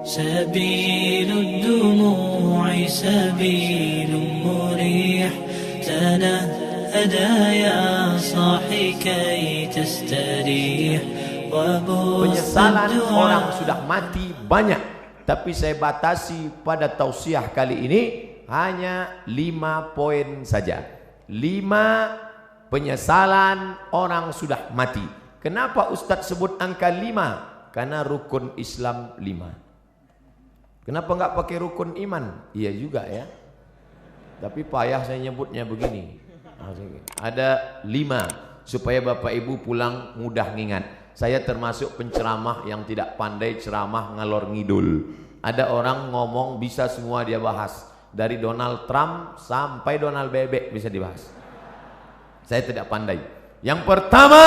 سبيل الدموع سبيل مريح تنهدى يا صاحي كي تستريح. Penyesalan orang sudah mati banyak, tapi saya batasi pada tausiah kali ini hanya 5 poin saja. 5 penyesalan orang sudah mati. Kenapa Ustadz sebut angka 5? Karena rukun Islam 5. Kenapa enggak pakai rukun iman? Iya juga ya. Tapi payah saya nyebutnya begini. Ada 5 supaya Bapak Ibu pulang mudah ngingat. Saya termasuk penceramah yang tidak pandai ceramah ngalor ngidul. Ada orang ngomong bisa semua dia bahas. Dari Donald Trump sampai Donald Bebek bisa dibahas. Saya tidak pandai. Yang pertama,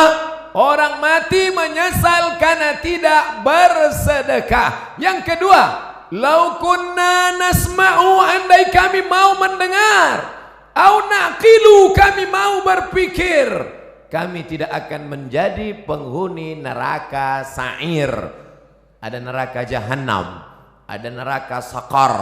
orang mati menyesal karena tidak bersedekah. Yang kedua, lau kunna nasma'u, andai kami mau mendengar, au naqilu, kami mau berpikir, kami tidak akan menjadi penghuni neraka sa'ir. Ada neraka jahanam, ada neraka sakar,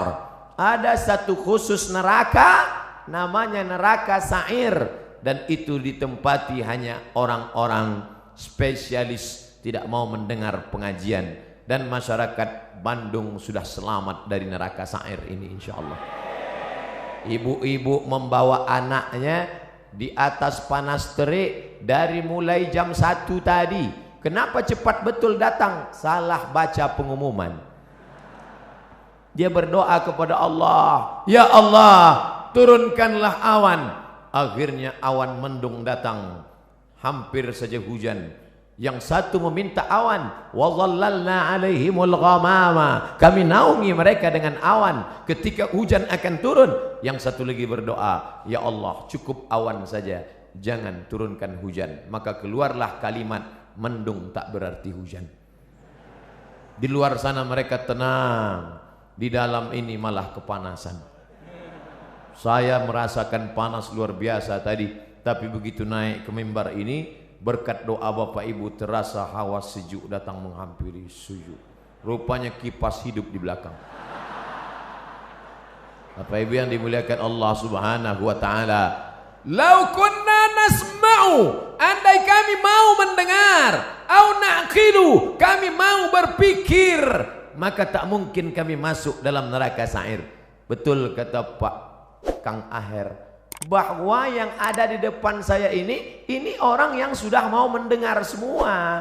ada satu khusus neraka namanya neraka sa'ir, dan itu ditempati hanya orang-orang spesialis tidak mau mendengar pengajian. Dan masyarakat Bandung sudah selamat dari neraka sa'ir ini insyaallah. Ibu-ibu membawa anaknya di atas panas terik dari mulai jam 1 tadi. Kenapa cepat betul datang? Salah baca pengumuman. Dia berdoa kepada Allah, ya Allah, turunkanlah awan. Akhirnya awan mendung datang, hampir saja hujan. Yang satu meminta awan, wa dhallalna alaihimul ghamama, kami naungi mereka dengan awan ketika hujan akan turun. Yang satu lagi berdoa, ya Allah, cukup awan saja, jangan turunkan hujan. Maka keluarlah kalimat, mendung tak berarti hujan. Di luar sana mereka tenang, di dalam ini malah kepanasan. Saya merasakan panas luar biasa tadi, tapi begitu naik ke mimbar ini, berkat doa Bapak Ibu terasa hawa sejuk datang menghampiri sujud. Rupanya kipas hidup di belakang. Bapak Ibu yang dimuliakan Allah Subhanahu wa taala, lau kunna nasma'u, andai kami mau mendengar, au naqilu, kami mau berpikir, maka tak mungkin kami masuk dalam neraka sa'ir. Betul kata Pak Kang Aher, bahwa yang ada di depan saya ini orang yang sudah mau mendengar semua.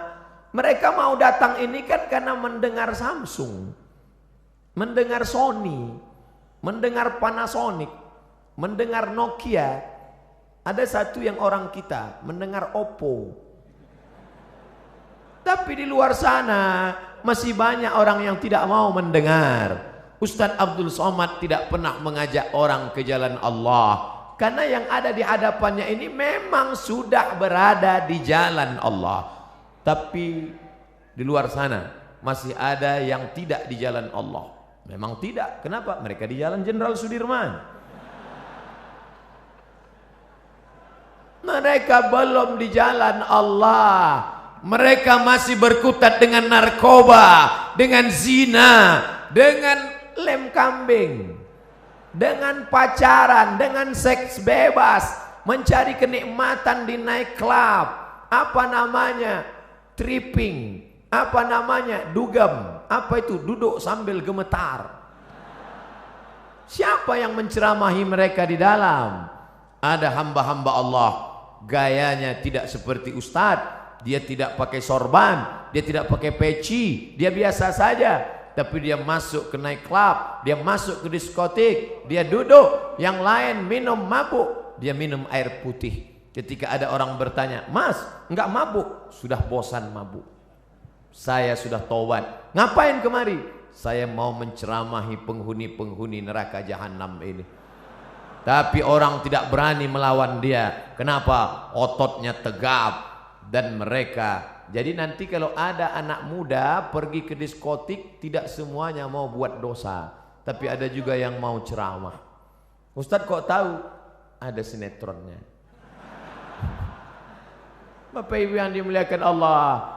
Mereka mau datang ini kan karena mendengar Samsung, mendengar Sony, mendengar Panasonic, mendengar Nokia. Ada satu yang orang kita mendengar Oppo. Tapi di luar sana masih banyak orang yang tidak mau mendengar. Ustadz Abdul Somad tidak pernah mengajak orang ke jalan Allah, karena yang ada di hadapannya ini memang sudah berada di jalan Allah. Tapi di luar sana masih ada yang tidak di jalan Allah. Memang tidak. Kenapa? Mereka di jalan Jenderal Sudirman. Mereka belum di jalan Allah. Mereka masih berkutat dengan narkoba, dengan zina, dengan lem kambing, dengan pacaran, dengan seks bebas, mencari kenikmatan di nightclub, apa namanya, tripping, apa namanya, dugem, apa itu, duduk sambil gemetar. Siapa yang menceramahi mereka di dalam? Ada hamba-hamba Allah, gayanya tidak seperti ustadz, dia tidak pakai sorban, dia tidak pakai peci, dia biasa saja. Tapi dia masuk ke nightclub, dia masuk ke diskotik, dia duduk, yang lain minum mabuk, dia minum air putih. Ketika ada orang bertanya, Mas, enggak mabuk? Sudah bosan mabuk. Saya sudah taubat. Ngapain kemari? Saya mau menceramahi penghuni-penghuni neraka jahanam ini. Tapi orang tidak berani melawan dia. Kenapa? Ototnya tegap. Dan mereka, jadi nanti kalau ada anak muda pergi ke diskotik, tidak semuanya mau buat dosa, tapi ada juga yang mau ceramah. Ustadz kok tahu? Ada sinetronnya. Bapak Ibu yang dimuliakan Allah,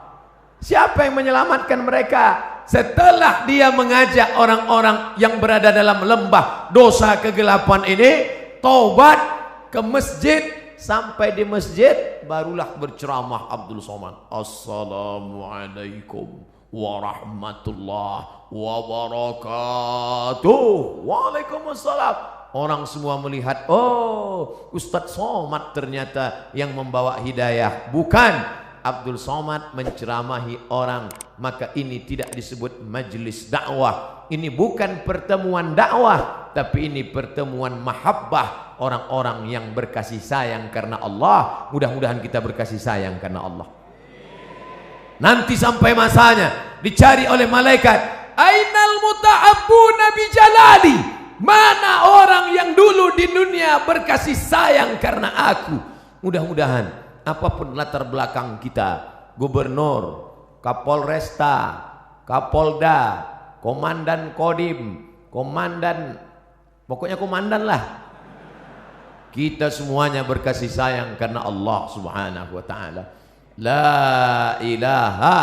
siapa yang menyelamatkan mereka? setelah dia mengajak orang-orang yang berada dalam lembah dosa kegelapan ini taubat ke masjid, sampai di masjid barulah berceramah Abdul Somad. Assalamualaikum warahmatullahi wabarakatuh. Waalaikumsalam. Orang semua melihat, oh Ustadz Somad ternyata yang membawa hidayah. Bukan, Abdul Somad menceramahi orang. Maka ini tidak disebut majelis dakwah. Ini bukan pertemuan dakwah, tapi ini pertemuan mahabbah, orang-orang yang berkasih sayang karena Allah. Mudah-mudahan kita berkasih sayang karena Allah. Nanti sampai masanya dicari oleh malaikat, ainal muta'abbuna bijalali, mana orang yang dulu di dunia berkasih sayang karena aku. Mudah-mudahan apapun latar belakang kita, gubernur, kapolresta, kapolda, komandan kodim, komandan, pokoknya komandan lah, kita semuanya berkasih sayang karena Allah subhanahu wa ta'ala. La ilaha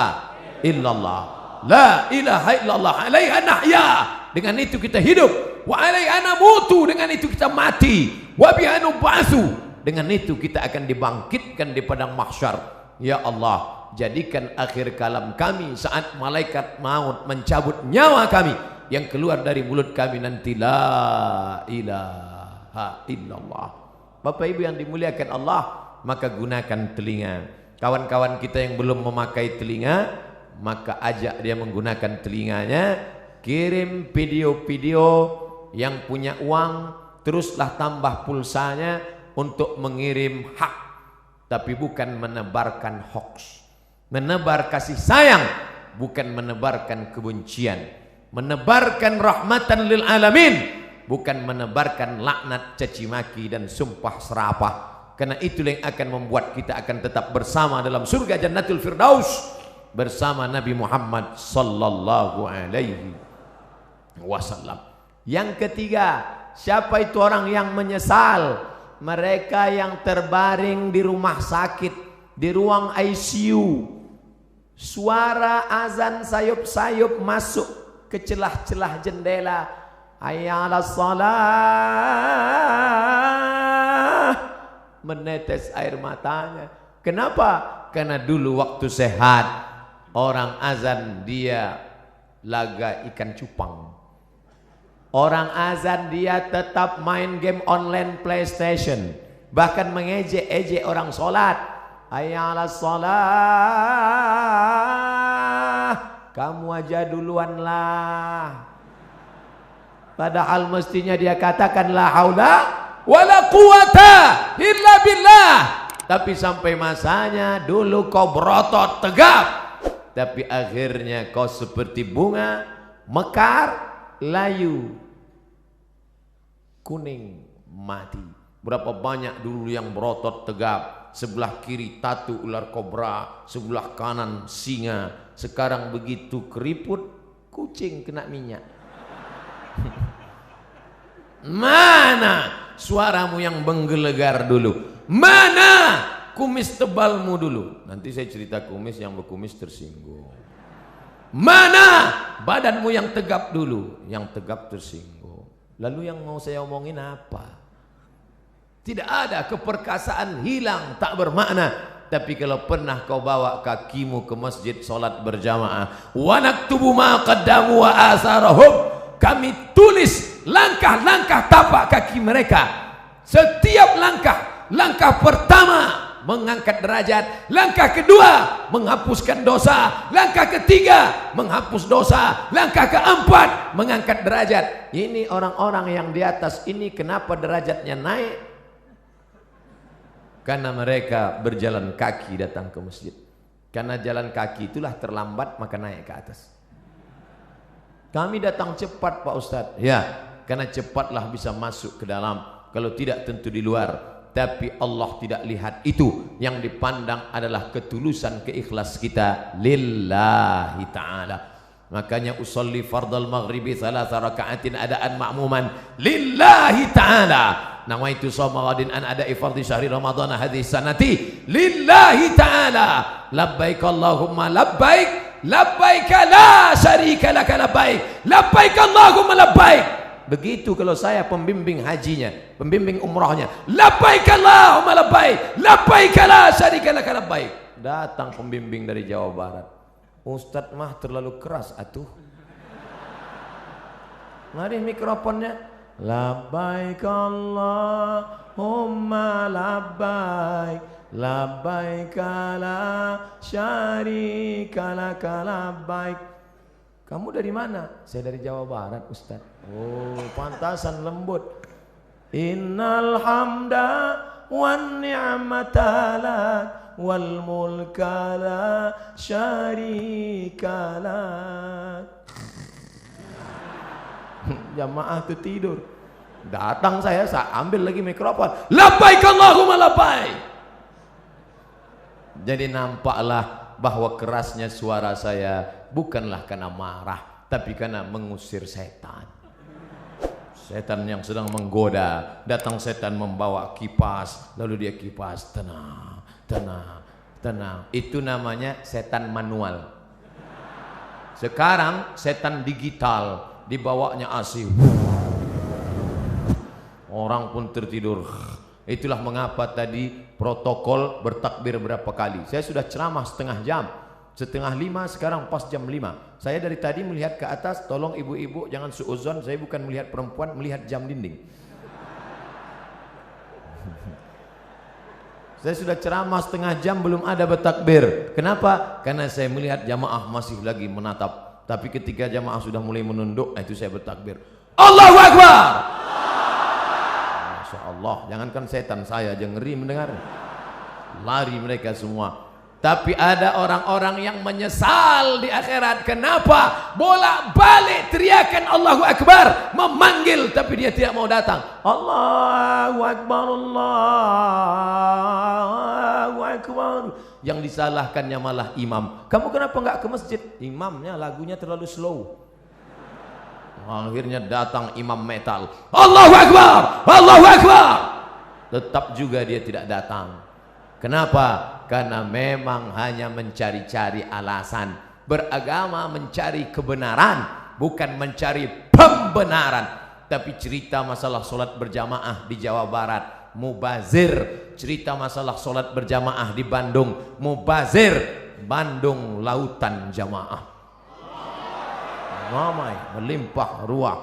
illallah, la ilaha illallah, alaiha nahya, dengan itu kita hidup, wa alaiha namutu, dengan itu kita mati, wa biha nub'atsu, dengan itu kita akan dibangkitkan di padang mahsyar. Ya Allah, jadikan akhir kalam kami saat malaikat maut mencabut nyawa kami, yang keluar dari mulut kami nanti la ilaha illallah. Bapak Ibu yang dimuliakan Allah, maka gunakan telinga. Kawan-kawan kita yang belum memakai telinga, maka ajak dia menggunakan telinganya. Kirim video-video, yang punya uang teruslah tambah pulsanya untuk mengirim hak, tapi bukan menebarkan hoax. Menebar kasih sayang, bukan menebarkan kebencian. Menebarkan rahmatan lil alamin, bukan menebarkan laknat, caci maki dan sumpah serapah. Karena itulah yang akan membuat kita akan tetap bersama dalam surga Jannatul Firdaus bersama Nabi Muhammad sallallahu alaihi wasallam. Yang ketiga, siapa itu orang yang menyesal? Mereka yang terbaring di rumah sakit, di ruang ICU. Suara azan sayup-sayup masuk ke celah-celah jendela. Hayya 'alas shalah. Menetes air matanya. Kenapa? Karena dulu waktu sehat orang azan dia laga ikan cupang. Orang azan dia tetap main game online PlayStation, bahkan mengejek-ejek orang sholat. Hayya 'alas shalah, kamu aja duluan lah. Padahal mestinya dia katakan la haula wala quwata illa billah. Tapi sampai masanya dulu kau berotot tegap, tapi akhirnya kau seperti bunga mekar, layu, kuning, mati. Berapa banyak dulu yang berotot tegap, sebelah kiri tatu ular kobra, sebelah kanan singa. Sekarang begitu keriput, kucing kena minyak. Mana suaramu yang menggelegar dulu? Mana kumis tebalmu dulu? Nanti saya cerita kumis, yang berkumis tersinggung. Mana badanmu yang tegap dulu? Yang tegap tersinggung. Lalu yang mau saya omongin apa? Tidak ada, keperkasaan hilang, tak bermakna. Tapi kalau pernah kau bawa kakimu ke masjid solat berjamaah, wa naktubu ma qaddamu wa asarahum, kami tulis langkah-langkah tapak kaki mereka. Setiap langkah pertama mengangkat derajat, langkah kedua menghapuskan dosa, langkah ketiga menghapus dosa, langkah keempat mengangkat derajat. Ini orang-orang yang di atas ini kenapa derajatnya naik? Karena mereka berjalan kaki datang ke masjid. Karena jalan kaki itulah terlambat, maka naik ke atas. Kami datang cepat Pak Ustadz. Ya, karena cepatlah bisa masuk ke dalam. Kalau tidak tentu di luar. Tapi Allah tidak lihat itu. Yang dipandang adalah ketulusan, keikhlas kita lillahi ta'ala. Makanya usolli fardal maghribi 3 raka'atin adaan ma'muman lillahi ta'ala. Nawaitu shawma ghadin an ada'i fardhi syahri ramadhana hadhihi sanati lillahi ta'ala. Labbaik Allahumma labbaik labbaik la syarika laka labbaik, labbaik Allahumma labbaik. Begitu kalau saya pembimbing hajinya, pembimbing umrahnya, labbaik Allahumma labbaik, labbaik la syarika laka labbaik. Datang pembimbing dari Jawa Barat, Ustadz mah terlalu keras atuh. Mari mikrofonnya, labbaik Allahumma labbaik, labbaik la syarika laka labbaik. Kamu dari mana? Saya dari Jawa Barat, Ustaz. Oh, pantasan lembut. Innal hamda wan ni'mata lak wal mulka la syarika lak. Jamaah itu tidur. Datang saya ambil lagi mikrofon. Labbaik Allahumma labbaik. Jadi nampaklah bahwa kerasnya suara saya bukanlah karena marah, tapi karena mengusir setan. Setan yang sedang menggoda. Datang setan membawa kipas, lalu dia kipas, tenang, tenang, tenang. Itu namanya setan manual. Sekarang setan digital, dibawanya AC. Orang pun tertidur. Itulah mengapa tadi protokol bertakbir berapa kali. Saya sudah ceramah setengah jam. Setengah 5, sekarang pas jam 5. Saya dari tadi melihat ke atas. Tolong ibu-ibu jangan suuzon, saya bukan melihat perempuan, melihat jam dinding. Saya sudah ceramah setengah jam belum ada bertakbir. Kenapa? Karena saya melihat jamaah masih lagi menatap. Tapi ketika jamaah sudah mulai menunduk, itu saya bertakbir. Allahu Akbar. Masya Allah, jangankan setan, saya aja ngeri mendengar. Lari mereka semua. Tapi ada orang-orang yang menyesal di akhirat. Kenapa? Bolak-balik teriakan Allahu Akbar, memanggil tapi dia tidak mau datang. Allahu Akbar, Allahu Akbar. Yang disalahkannya malah imam. Kamu kenapa nggak ke masjid? Imamnya lagunya terlalu slow. Akhirnya datang imam metal. Allahu Akbar, Allahu Akbar. Tetap juga dia tidak datang. Kenapa? Karena memang hanya mencari-cari alasan. Beragama mencari kebenaran, bukan mencari pembenaran. Tapi cerita masalah solat berjamaah di Jawa Barat, mubazir. Cerita masalah solat berjamaah di Bandung, mubazir. Bandung lautan jamaah, ramai, melimpah ruah.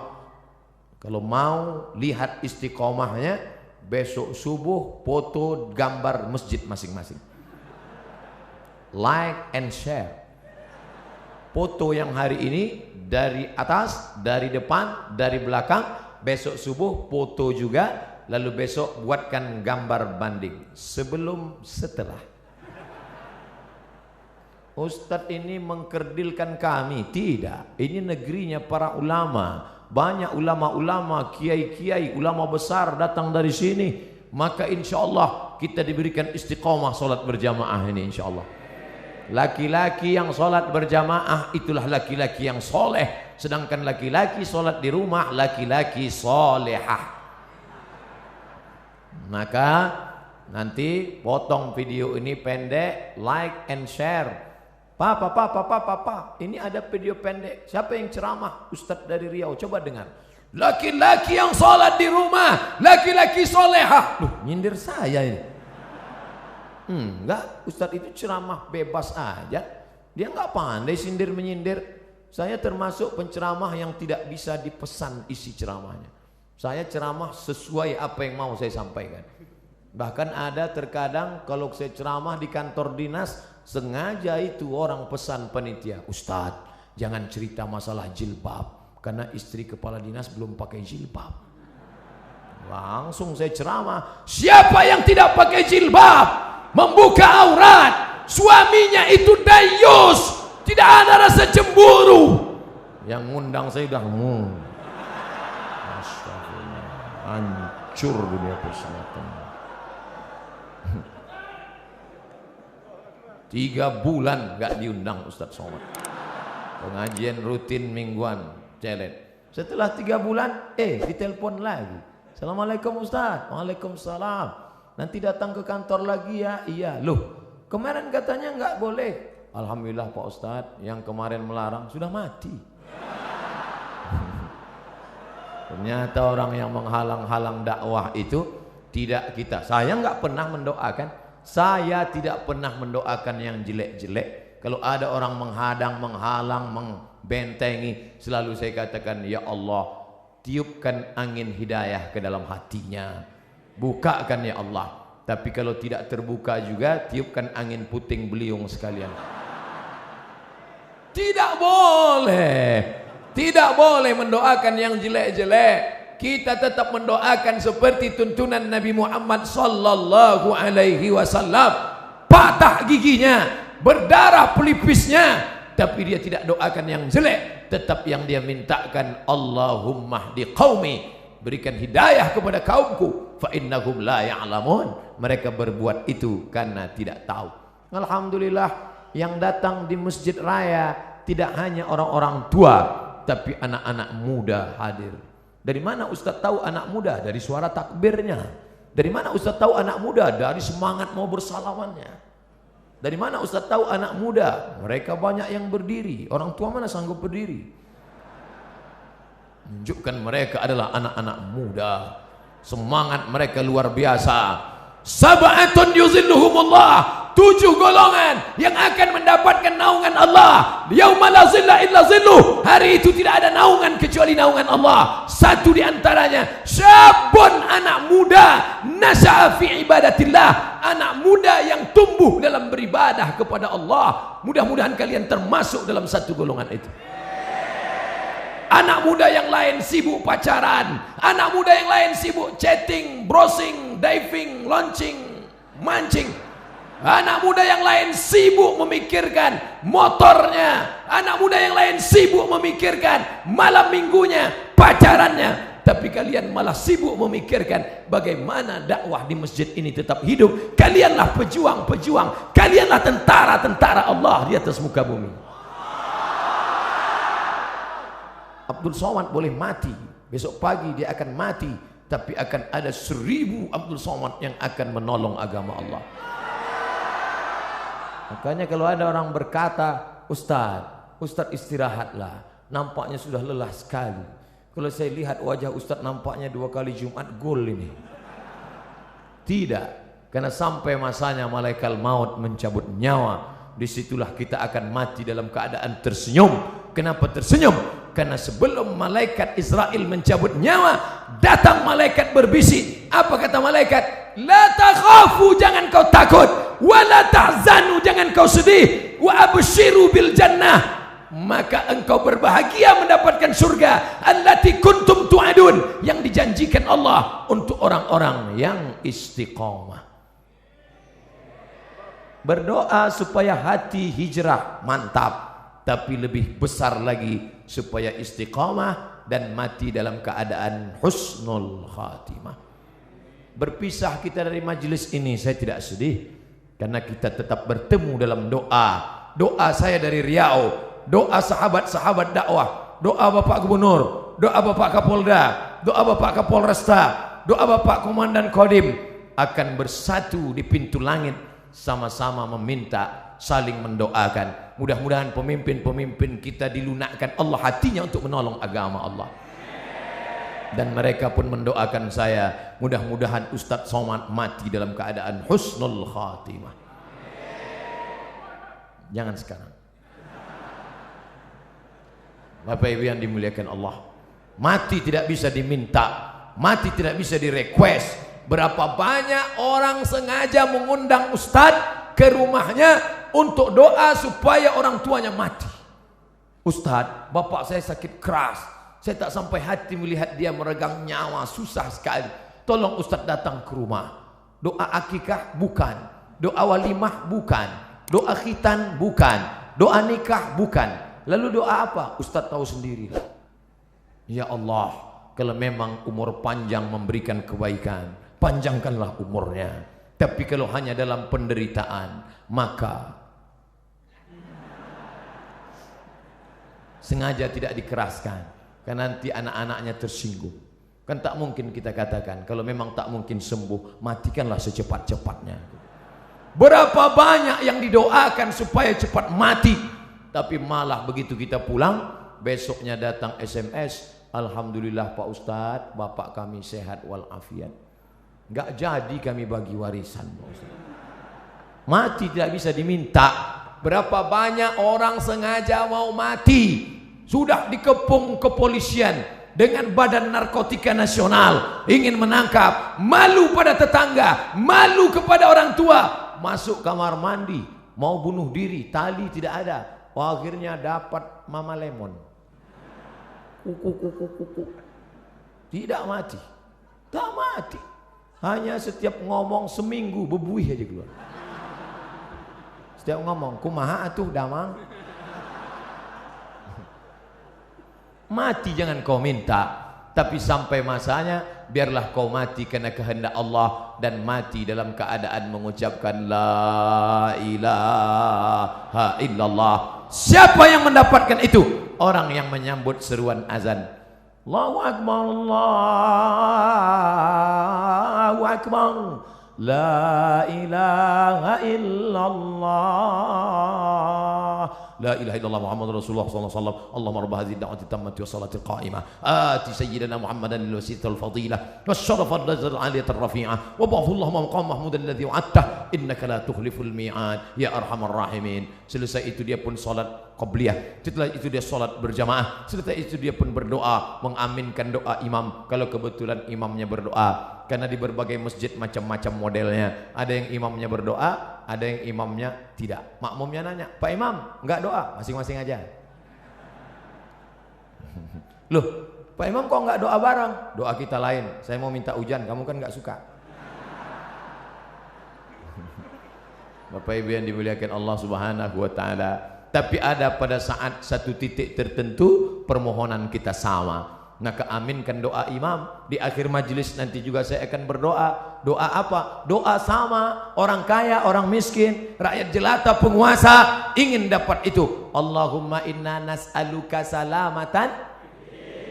Kalau mau lihat istiqomahnya, besok subuh foto gambar masjid masing-masing. Like and share. Foto yang hari ini dari atas, dari depan, dari belakang. Besok subuh foto juga. Lalu besok buatkan gambar banding sebelum setelah. Ustadz ini mengkerdilkan kami. Tidak, ini negerinya para ulama. Banyak ulama-ulama, kiai-kiai, ulama besar datang dari sini. Maka insya Allah kita diberikan istiqomah solat berjamaah ini insya Allah. Laki-laki yang solat berjamaah itulah laki-laki yang soleh. Sedangkan laki-laki solat di rumah, laki-laki solehah. Maka nanti potong video ini pendek, like and share. Papa, ini ada video pendek. Siapa yang ceramah? Ustadz dari Riau, coba dengar. Laki-laki yang sholat di rumah, laki-laki solehah. Loh, nyindir saya ini. Enggak, Ustadz itu ceramah bebas aja. Dia enggak pandai sindir menyindir. Saya termasuk penceramah yang tidak bisa dipesan isi ceramahnya. Saya ceramah sesuai apa yang mau saya sampaikan. Bahkan ada terkadang kalau saya ceramah di kantor dinas, sengaja itu orang pesan panitia, Ustadz jangan cerita masalah jilbab karena istri kepala dinas belum pakai jilbab. Langsung saya ceramah, siapa yang tidak pakai jilbab, membuka aurat, suaminya itu dayus, tidak ada rasa cemburu. Yang ngundang saya udah hancur dunia persilatan. 3 bulan gak diundang Ustadz Somad. Pengajian rutin mingguan, celet. Setelah 3 bulan, ditelepon lagi. Assalamualaikum Ustadz. Waalaikumsalam. Nanti datang ke kantor lagi ya. Iya. Loh, kemarin katanya nggak boleh. Alhamdulillah Pak Ustadz, yang kemarin melarang sudah mati. Ternyata orang yang menghalang-halang dakwah itu tidak kita. Saya nggak pernah mendoakan. Saya tidak pernah mendoakan yang jelek-jelek. Kalau ada orang menghadang, menghalang, membentengi, selalu saya katakan, ya Allah, tiupkan angin hidayah ke dalam hatinya. Bukakan ya Allah. Tapi kalau tidak terbuka juga, tiupkan angin puting beliung sekalian. Tidak boleh. Tidak boleh mendoakan yang jelek-jelek. Kita tetap mendoakan seperti tuntunan Nabi Muhammad sallallahu alaihi wasallam. Patah giginya, berdarah pelipisnya, tapi dia tidak doakan yang jelek. Tetap yang dia mintakan, Allahumma hdi qaumi, berikan hidayah kepada kaumku, fa innahum la ya'lamun. Mereka berbuat itu karena tidak tahu. Alhamdulillah, yang datang di Masjid Raya tidak hanya orang-orang tua, tapi anak-anak muda hadir. Dari mana Ustaz tahu anak muda? Dari suara takbirnya. Dari mana Ustaz tahu anak muda? Dari semangat mau bersalamannya. Dari mana Ustaz tahu anak muda? Mereka banyak yang berdiri. Orang tua mana sanggup berdiri? Menunjukkan mereka adalah anak-anak muda. Semangat mereka luar biasa. Sab'atun yuzilluhumullah, 7 golongan yang akan mendapatkan naungan Allah. Yauma la zilla illa zilluh, hari itu tidak ada naungan kecuali naungan Allah. Satu di antaranya, syabun, anak muda, nasya'a fi ibadatillah, anak muda yang tumbuh dalam beribadah kepada Allah. Mudah-mudahan kalian termasuk dalam satu golongan itu. Anak muda yang lain sibuk pacaran, anak muda yang lain sibuk chatting, browsing, diving, launching, mancing. Anak muda yang lain sibuk memikirkan motornya, anak muda yang lain sibuk memikirkan malam minggunya, pacarannya. Tapi kalian malah sibuk memikirkan bagaimana dakwah di masjid ini tetap hidup. Kalianlah pejuang-pejuang, kalianlah tentara-tentara Allah di atas muka bumi. Abdul Somad boleh mati, besok pagi dia akan mati, tapi akan ada 1000 Abdul Somad yang akan menolong agama Allah. Makanya kalau ada orang berkata, Ustaz istirahatlah, nampaknya sudah lelah sekali. Kalau saya lihat wajah Ustaz nampaknya 2 kali Jumat gol ini. Tidak, karena sampai masanya malaikat maut mencabut nyawa, disitulah kita akan mati dalam keadaan tersenyum. Kenapa tersenyum? Karena sebelum malaikat Israel mencabut nyawa, datang malaikat berbisik. Apa kata malaikat? La takhafu, jangan kau takut. Wa la tahzanu, jangan kau sedih. Wa abshiru bil jannah, maka engkau berbahagia mendapatkan surga. Allati kuntum tu'adun, yang dijanjikan Allah untuk orang-orang yang istiqamah. Berdoa supaya hati hijrah, mantap. Tapi lebih besar lagi supaya istiqamah dan mati dalam keadaan husnul khatimah. Berpisah kita dari majelis ini saya tidak sedih, karena kita tetap bertemu dalam doa. Doa saya dari Riau, doa sahabat-sahabat dakwah, doa Bapak Gubernur, doa Bapak Kapolda, doa Bapak Kapolresta, doa Bapak Komandan Kodim akan bersatu di pintu langit, sama-sama meminta, saling mendoakan. Mudah-mudahan pemimpin-pemimpin kita dilunakkan Allah hatinya untuk menolong agama Allah. Dan mereka pun mendoakan saya, mudah-mudahan Ustadz Somad mati dalam keadaan husnul khatimah. Jangan sekarang. Bapak Ibu yang dimuliakan Allah, mati tidak bisa diminta, mati tidak bisa direquest. Berapa banyak orang sengaja mengundang Ustadz ke rumahnya untuk doa supaya orang tuanya mati. Ustadz, bapak saya sakit keras, saya tak sampai hati melihat dia meregang nyawa, susah sekali. Tolong Ustadz datang ke rumah. Doa akikah bukan, doa walimah bukan, doa khitan bukan, doa nikah bukan. Lalu doa apa? Ustadz tahu sendirilah. Ya Allah, kalau memang umur panjang memberikan kebaikan, panjangkanlah umurnya. Tapi kalau hanya dalam penderitaan, maka sengaja tidak dikeraskan, karena nanti anak-anaknya tersinggung. Kan tak mungkin kita katakan, kalau memang tak mungkin sembuh, matikanlah secepat-cepatnya. Berapa banyak yang didoakan supaya cepat mati, tapi malah begitu kita pulang, besoknya datang SMS, alhamdulillah Pak Ustadz, bapak kami sehat walafiat. Nggak jadi kami bagi warisan, Pak Ustadz. Mati tidak bisa diminta. Berapa banyak orang sengaja mau mati, sudah dikepung kepolisian dengan Badan Narkotika Nasional, ingin menangkap, malu pada tetangga, malu kepada orang tua. Masuk kamar mandi, mau bunuh diri, tali tidak ada. Akhirnya dapat Mama Lemon. Kuku. Tidak mati. Tak mati. Hanya setiap ngomong seminggu bebuih aja keluar. Setiap ngomong, kumaha atuh damang. Mati jangan kau minta, tapi sampai masanya biarlah kau mati karena kehendak Allah, dan mati dalam keadaan mengucapkan la ilaha illallah. Siapa yang mendapatkan itu? Orang yang menyambut seruan azan. Allahu akbar, Allahu akbar, la ilaha illallah, la ilaha illallah Muhammadur Rasulullah sallallahu alaihi wasallam. Allahumma rabb hadhihi ad-da'wati tammati was salati qa'imah ati sayyidina Muhammadan al-wasilata al-fadilah wasyarafa ad-darajat al-'aliyata ar-rafi'ah wa ba'athu Allahumma maqam mahmudan alladhi wa'adta innaka la tukhliful mi'ad ya arhamar rahimin. Selesai itu dia pun salat qabliyah, setelah itu dia salat berjamaah, setelah itu dia pun berdoa, mengaminkan doa imam kalau kebetulan imamnya berdoa. Karena di berbagai masjid macam-macam modelnya, ada yang imamnya berdoa, ada yang imamnya tidak. Makmumnya nanya, Pak Imam enggak doa? Masing-masing aja. Loh, Pak Imam kok enggak doa bareng? Doa kita lain, saya mau minta hujan, kamu kan enggak suka. Bapak Ibu yang dimuliakan Allah Subhanahu wa taala. Tapi ada pada saat satu titik tertentu permohonan kita sama. Maka aminkan doa imam. Di akhir majelis nanti juga saya akan berdoa. Doa apa? Doa sama. Orang kaya, orang miskin, rakyat jelata, penguasa ingin dapat itu. Allahumma inna nas'aluka salamatan,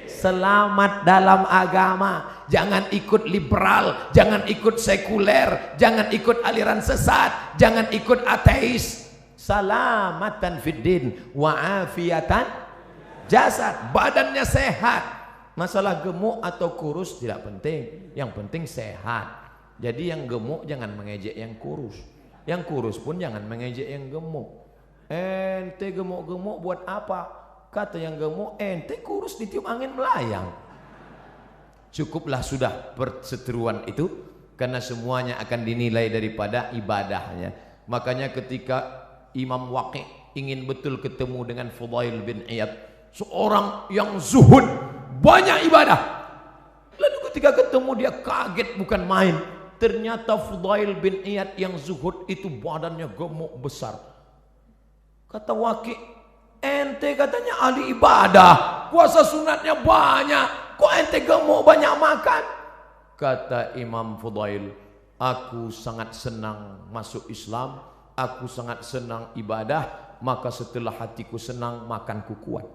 selamat dalam agama. Jangan ikut liberal, jangan ikut sekuler, jangan ikut aliran sesat, jangan ikut ateis. Salamatan fiddin wa afiatan jasad, badannya sehat. Masalah gemuk atau kurus tidak penting, yang penting sehat. Jadi yang gemuk jangan mengejek yang kurus, yang kurus pun jangan mengejek yang gemuk. Ente gemuk-gemuk buat apa? Kata yang gemuk, ente kurus ditiup angin melayang. Cukuplah sudah perseteruan itu, karena semuanya akan dinilai daripada ibadahnya. Makanya ketika Imam Waqi' ingin betul ketemu dengan Fudail bin Iyad, seorang yang zuhud, banyak ibadah. Lalu ketika ketemu dia kaget bukan main. Ternyata Fudail bin Iyad yang zuhud itu badannya gemuk besar. Kata Waqi', ente katanya ahli ibadah, puasa sunatnya banyak, kok ente gemuk banyak makan? Kata Imam Fudail, aku sangat senang masuk Islam, aku sangat senang ibadah, maka setelah hatiku senang makanku kuat.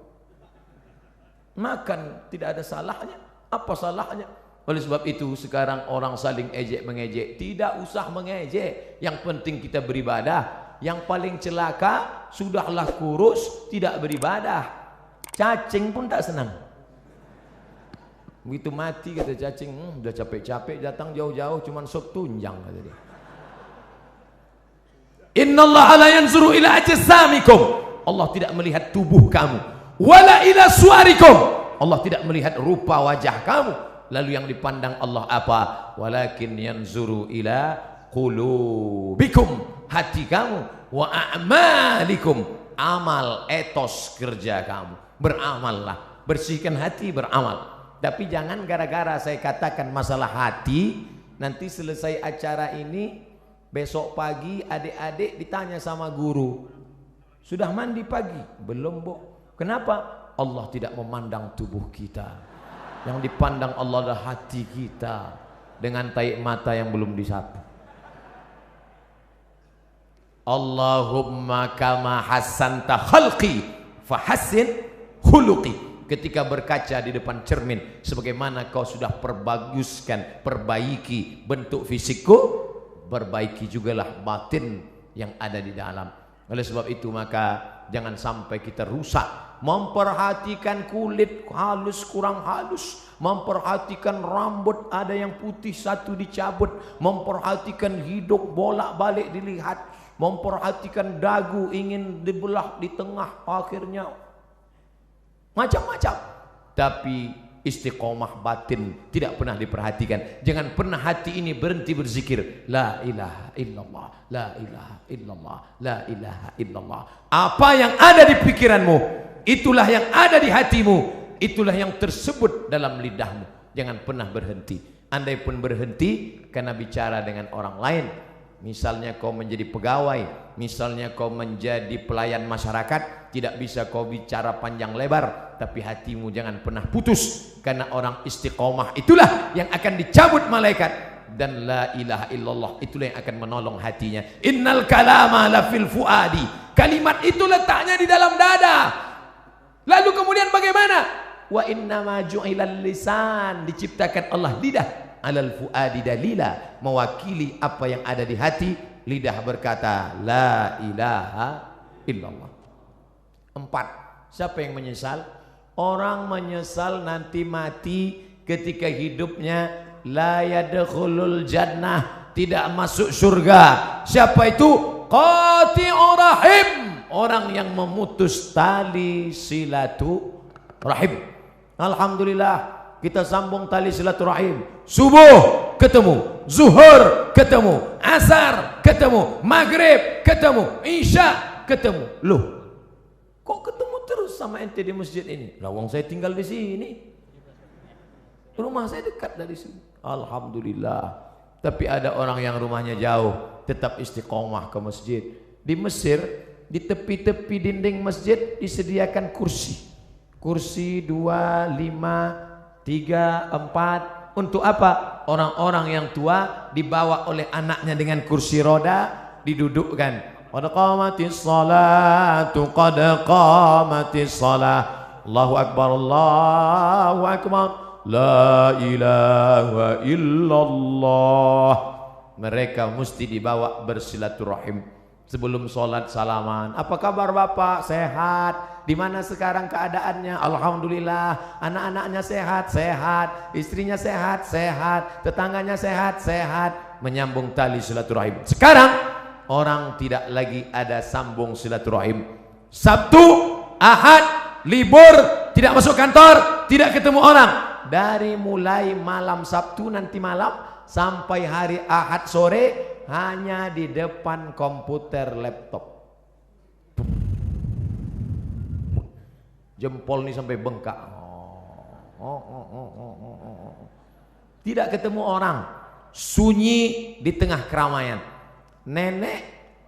Makan tidak ada salahnya. Apa salahnya? Oleh sebab itu sekarang orang saling ejek mengejek. Tidak usah mengejek. Yang penting kita beribadah. Yang paling celaka sudahlah kurus tidak beribadah. Cacing pun tak senang. Begitu mati kata cacing, udah capek-capek datang jauh-jauh cuman sop tunjang kata dia. Innallaha la yanzuru ila ajsamikum. Allah tidak melihat tubuh kamu. Wala ila suarikum, Allah tidak melihat rupa wajah kamu. Lalu yang dipandang Allah apa? Walakin yanzuru ila qulubikum, hati kamu, wa a'malikum, amal, etos kerja kamu. Beramallah, bersihkan hati, beramal. Tapi jangan gara-gara saya katakan masalah hati, nanti selesai acara ini besok pagi adik-adik ditanya sama guru, sudah mandi pagi? Belum, Bu. Kenapa? Allah tidak memandang tubuh kita. Yang dipandang Allah adalah hati kita dengan taik mata yang belum disapu. Allahumma kama hassanta khalqi fahassin khuluqi. Ketika berkaca di depan cermin, sebagaimana kau sudah perbaguskan, perbaiki bentuk fisikku, perbaiki jugalah batin yang ada di dalam. Oleh sebab itu maka jangan sampai kita rusak memperhatikan kulit halus kurang halus, memperhatikan rambut ada yang putih satu dicabut, memperhatikan hidung bolak-balik dilihat, memperhatikan dagu ingin dibelah di tengah, akhirnya macam-macam. Tapi istiqomah batin tidak pernah diperhatikan. Jangan pernah hati ini berhenti berzikir la ilaha illallah, la ilaha illallah, la ilaha illallah. Apa yang ada di pikiranmu, itulah yang ada di hatimu, itulah yang tersebut dalam lidahmu. Jangan pernah berhenti. Andai pun berhenti karena bicara dengan orang lain, misalnya kau menjadi pegawai, misalnya kau menjadi pelayan masyarakat, tidak bisa kau bicara panjang lebar, tapi hatimu jangan pernah putus, karena orang istiqomah itulah yang akan dicabut malaikat, dan la ilaha illallah itulah yang akan menolong hatinya. Innal kalama la fil fuadi, kalimat itu letaknya di dalam dada. Lalu kemudian bagaimana? Wa innama ju'ilal lisan, diciptakan Allah lidah, alal fuadi dalila, mewakili apa yang ada di hati. Lidah berkata la ilaha illallah. 4. Siapa yang menyesal? Orang menyesal nanti mati ketika hidupnya la yadkhulul jannah, tidak masuk surga. Siapa itu? Qati'ur rahim, orang yang memutus tali silaturahim. Alhamdulillah kita sambung tali silaturahim. Subuh ketemu, zuhur ketemu, asar ketemu, maghrib ketemu, isya ketemu. Loh, kok ketemu terus sama ente di masjid ini? Lah wong saya tinggal di sini, rumah saya dekat dari sini. Alhamdulillah. Tapi ada orang yang rumahnya jauh, tetap istiqomah ke masjid. Di Mesir, di tepi-tepi dinding masjid disediakan kursi. Kursi 2, 5, 3, 4. Untuk apa? Orang-orang yang tua dibawa oleh anaknya dengan kursi roda, didudukkan. Qad qamatis salatu, qad qamatis salah. Allahu akbar, Allahu akbar. La ilaha illallah. Mereka mesti dibawa bersilaturahim. Sebelum sholat salaman. Apa kabar Bapak? Sehat. Di mana sekarang keadaannya? Alhamdulillah. Anak-anaknya sehat, sehat. Istrinya sehat, sehat. Tetangganya sehat, sehat. Menyambung tali silaturahim. Sekarang orang tidak lagi ada sambung silaturahim. Sabtu, Ahad, libur, tidak masuk kantor, tidak ketemu orang. Dari mulai malam Sabtu nanti malam sampai hari Ahad sore hanya di depan komputer laptop. Jempol nih sampai bengkak. Tidak ketemu orang. Sunyi di tengah keramaian. Nenek,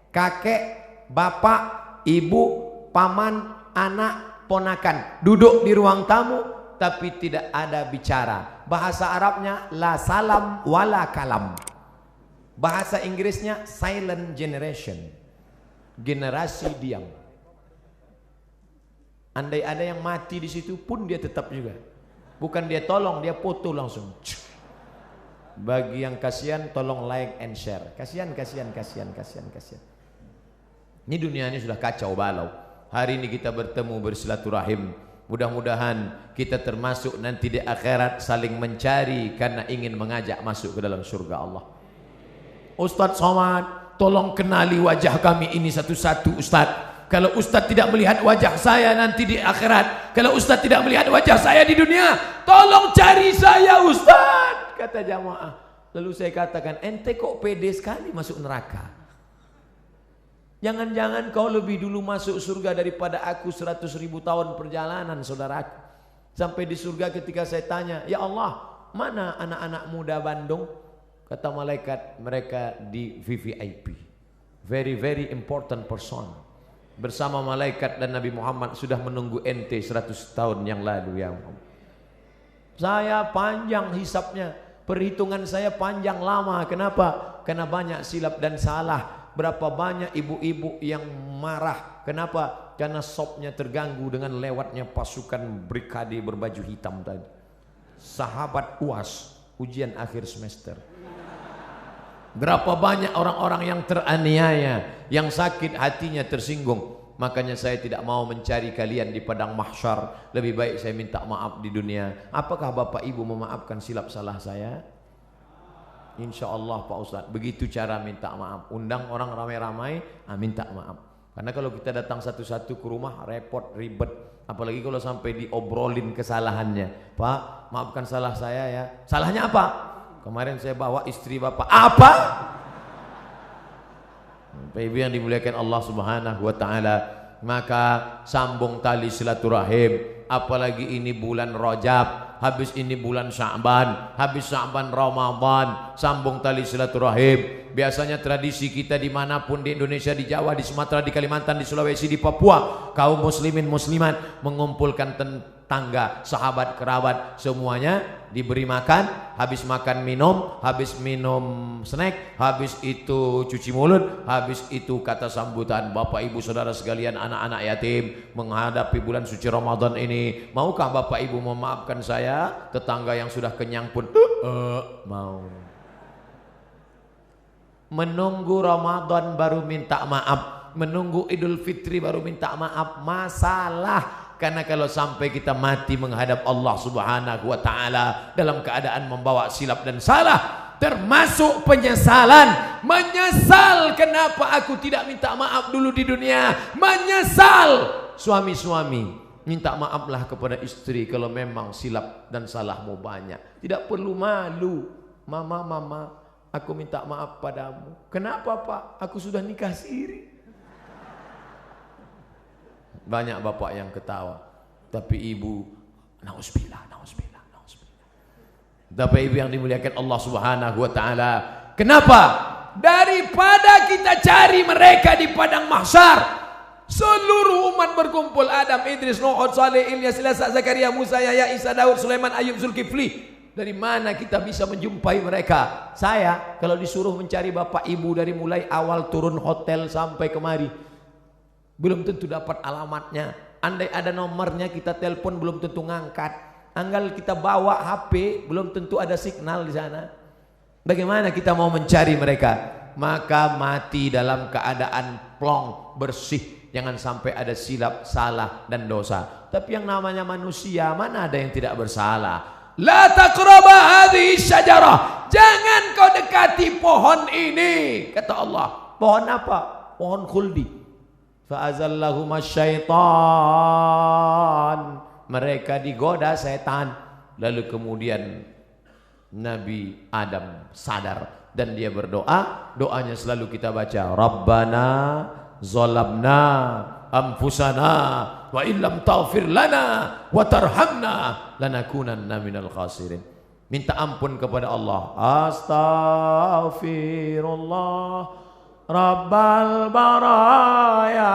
kakek, bapak, ibu, paman, anak, ponakan duduk di ruang tamu, tapi tidak ada bicara. Bahasa Arabnya la salam wala kalam. Bahasa Inggrisnya silent generation, generasi diam. Andai ada yang mati di situ pun dia tetap juga. Bukan dia tolong, dia foto langsung. Bagi yang kasihan tolong like and share. Kasihan. Ini dunia ini sudah kacau balau. Hari ini kita bertemu bersilaturahim. Mudah-mudahan kita termasuk nanti di akhirat saling mencari karena ingin mengajak masuk ke dalam surga Allah. Ustadz Somad, tolong kenali wajah kami ini satu-satu Ustadz. Kalau Ustadz tidak melihat wajah saya nanti di akhirat, kalau Ustadz tidak melihat wajah saya di dunia, tolong cari saya Ustadz, kata jamaah. Lalu saya katakan, ente kok pede sekali masuk neraka? Jangan-jangan kau lebih dulu masuk surga daripada aku 100.000 tahun perjalanan saudaraku. Sampai di surga ketika saya tanya, ya Allah, mana anak-anak muda Bandung? Kata malaikat, mereka di VVIP, very very important person. Bersama malaikat dan Nabi Muhammad sudah menunggu ente 100 tahun yang lalu ya Muhammad. Saya panjang hisapnya, perhitungan saya panjang lama. Kenapa? Karena banyak silap dan salah. Berapa banyak ibu-ibu yang marah. Kenapa? Karena sopnya terganggu dengan lewatnya pasukan brigade berbaju hitam tadi. Sahabat UAS, ujian akhir semester. Berapa banyak orang-orang yang teraniaya, yang sakit hatinya, tersinggung. Makanya saya tidak mau mencari kalian di padang mahsyar. Lebih baik saya minta maaf di dunia. Apakah Bapak Ibu memaafkan silap salah saya? Insya Allah Pak Ustadz. Begitu cara minta maaf. Undang orang ramai-ramai, minta maaf. Karena kalau kita datang satu-satu ke rumah, repot, ribet. Apalagi kalau sampai diobrolin kesalahannya. Pak, maafkan salah saya ya. Salahnya apa? Kemarin saya bawa istri Bapak. Apa? Bapak Ibu yang dimuliakan Allah Subhanahu wa taala, maka sambung tali silaturahim. Apalagi ini bulan Rajab, habis ini bulan Sya'ban, habis Sya'ban Ramadan, sambung tali silaturahim. Biasanya tradisi kita dimanapun di Indonesia, di Jawa, di Sumatera, di Kalimantan, di Sulawesi, di Papua, kaum muslimin muslimat mengumpulkan tangga, sahabat, kerabat, semuanya diberi makan. Habis makan minum, habis minum snack, habis itu cuci mulut, habis itu kata sambutan. Bapak Ibu saudara sekalian, anak-anak yatim menghadapi bulan suci Ramadan ini, maukah Bapak Ibu memaafkan saya? Tetangga yang sudah kenyang pun mau. Menunggu Ramadan baru minta maaf, menunggu Idul Fitri baru minta maaf, masalah. Karena kalau sampai kita mati menghadap Allah Subhanahu wa taala dalam keadaan membawa silap dan salah, termasuk penyesalan. Menyesal kenapa aku tidak minta maaf dulu di dunia. Menyesal. Suami-suami, minta maaflah kepada istri kalau memang silap dan salahmu banyak. Tidak perlu malu. Mama, aku minta maaf padamu. Kenapa Pak? Aku sudah nikah siri. Banyak bapak yang ketawa, tapi ibu, nauzubillah. Bapak Ibu yang dimuliakan Allah Subhanahu wa taala, kenapa? Daripada kita cari mereka di padang mahsyar, seluruh umat berkumpul, Adam, Idris, Nuh, Saleh, Ilyas, Ilyasan, Zakaria, Musa, Yahya, Isa, Daud, Sulaiman, Ayub, Zulkifli. Dari mana kita bisa menjumpai mereka? Saya kalau disuruh mencari Bapak Ibu dari mulai awal turun hotel sampai kemari, belum tentu dapat alamatnya. Andai ada nomornya kita telepon belum tentu ngangkat. Anggal kita bawa HP belum tentu ada signal di sana. Bagaimana kita mau mencari mereka? Maka mati dalam keadaan plong, bersih. Jangan sampai ada silap, salah dan dosa. Tapi yang namanya manusia, mana ada yang tidak bersalah? La taqraba hadhihi syajarah. Jangan kau dekati pohon ini, kata Allah. Pohon apa? Pohon khuldi. Fa'azallahuma syaitan. Mereka digoda setan. Lalu kemudian Nabi Adam sadar dan dia berdoa. Doanya selalu kita baca, Rabbana zalamna anfusana wa illam taghfir lana wa tarhamna lanakunanna minal khasirin. Minta ampun kepada Allah. Astaghfirullah Rabbal baraya,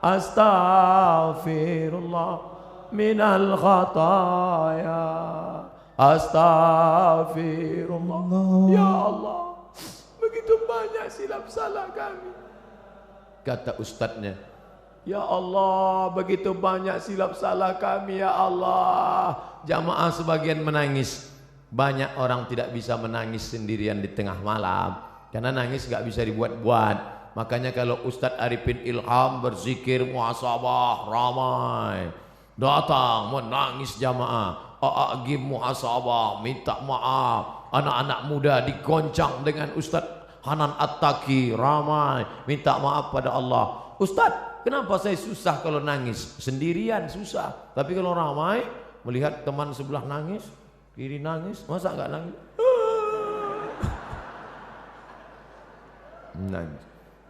astaghfirullah minal khataya, astaghfirullah. Ya Allah, begitu banyak silap salah kami. Kata ustadznya, ya Allah, begitu banyak silap salah kami ya Allah. Jamaah sebagian menangis. Banyak orang tidak bisa menangis sendirian di tengah malam. Karena nangis gak bisa dibuat-buat. Makanya kalau Ustadz Arifin Ilham berzikir muhasabah ramai, datang menangis jamaah. A'agim muhasabah, minta maaf. Anak-anak muda digoncang dengan Ustadz Hanan At-Taqi, ramai minta maaf pada Allah. Ustadz, kenapa saya susah kalau nangis? Sendirian susah. Tapi kalau ramai, melihat teman sebelah nangis, kiri nangis, masa gak nangis? Nangis.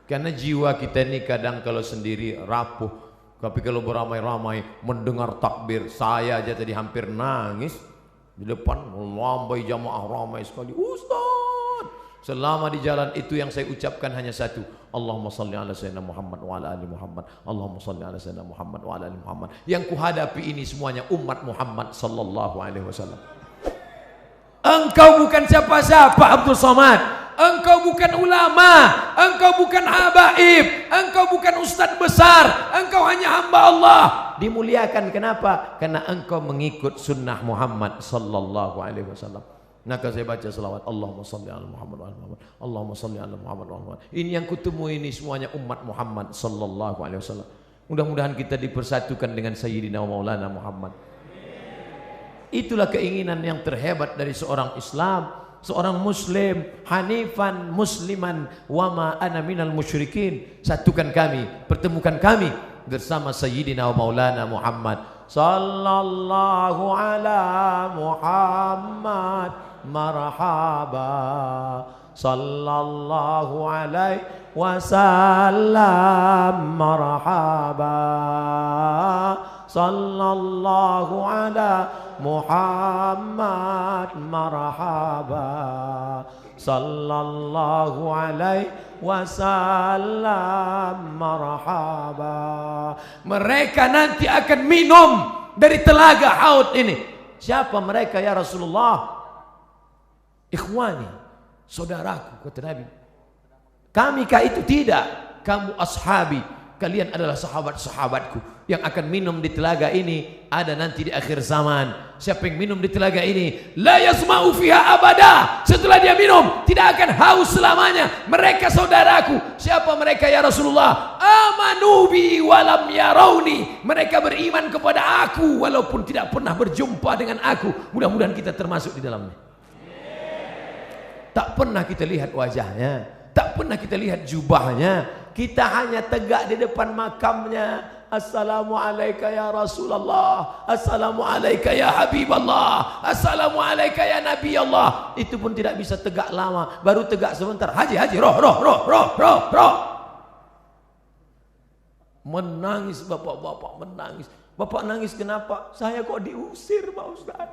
Karena jiwa kita ini kadang kalau sendiri rapuh, tapi kalau beramai-ramai mendengar takbir, saya aja tadi hampir nangis di depan melambai jamaah ramai sekali. Ustaz, selama di jalan itu yang saya ucapkan hanya satu, Allahumma salli ala sayyidina Muhammad wa ala ali Muhammad, Allahumma salli ala sayyidina Muhammad wa ala ali Muhammad. Yang kuhadapi ini semuanya umat Muhammad sallallahu alaihi wasallam. Engkau bukan siapa-siapa Abdul Somad. Engkau bukan ulama, engkau bukan habaib, engkau bukan ustadz besar, engkau hanya hamba Allah. Dimuliakan kenapa? Karena engkau mengikut sunnah Muhammad sallallahu alaihi wasallam. Maka saya baca selawat, Allahumma salli ala Muhammad wa ala Muhammad, Allahumma salli ala Muhammad wa ala Muhammad. Ini yang kutemu ini semuanya umat Muhammad sallallahu alaihi wasallam. Mudah-mudahan kita dipersatukan dengan Sayyidina Maulana Muhammad. Itulah keinginan yang terhebat dari seorang Islam, seorang Muslim, hanifan musliman wa ma ana minal musyrikin. Satukan kami, pertemukan kami bersama Sayyidina Maulana Muhammad sallallahu ala Muhammad marhaba sallallahu alaihi wasallam marhaba sallallahu ala Muhammad marhaba sallallahu alaihi wasallam marhaba. Mereka nanti akan minum dari telaga haud ini. Siapa mereka ya Rasulullah? Ikhwani, saudaraku, kata Nabi. Kami kah itu? Tidak. Kamu ashabi, kalian adalah sahabat-sahabatku yang akan minum di telaga ini. Ada nanti di akhir zaman. Siapa yang minum di telaga ini, la yasma'u fiha abada. Setelah dia minum, tidak akan haus selamanya. Mereka saudaraku. Siapa mereka ya Rasulullah? Amanu bi walam yarawni. Mereka beriman kepada aku walaupun tidak pernah berjumpa dengan aku. Mudah-mudahan kita termasuk di dalamnya. Tak pernah kita lihat wajahnya, tak pernah kita lihat jubahnya. Kita hanya tegak di depan makamnya. Assalamualaikum ya Rasulullah, Assalamualaikum ya Habiballah, Assalamualaikum ya Nabi Allah. Itu pun tidak bisa tegak lama, baru tegak sebentar. Haji roh. Menangis bapak-bapak, menangis. Bapak nangis kenapa? Saya kok diusir Pak Ustaz.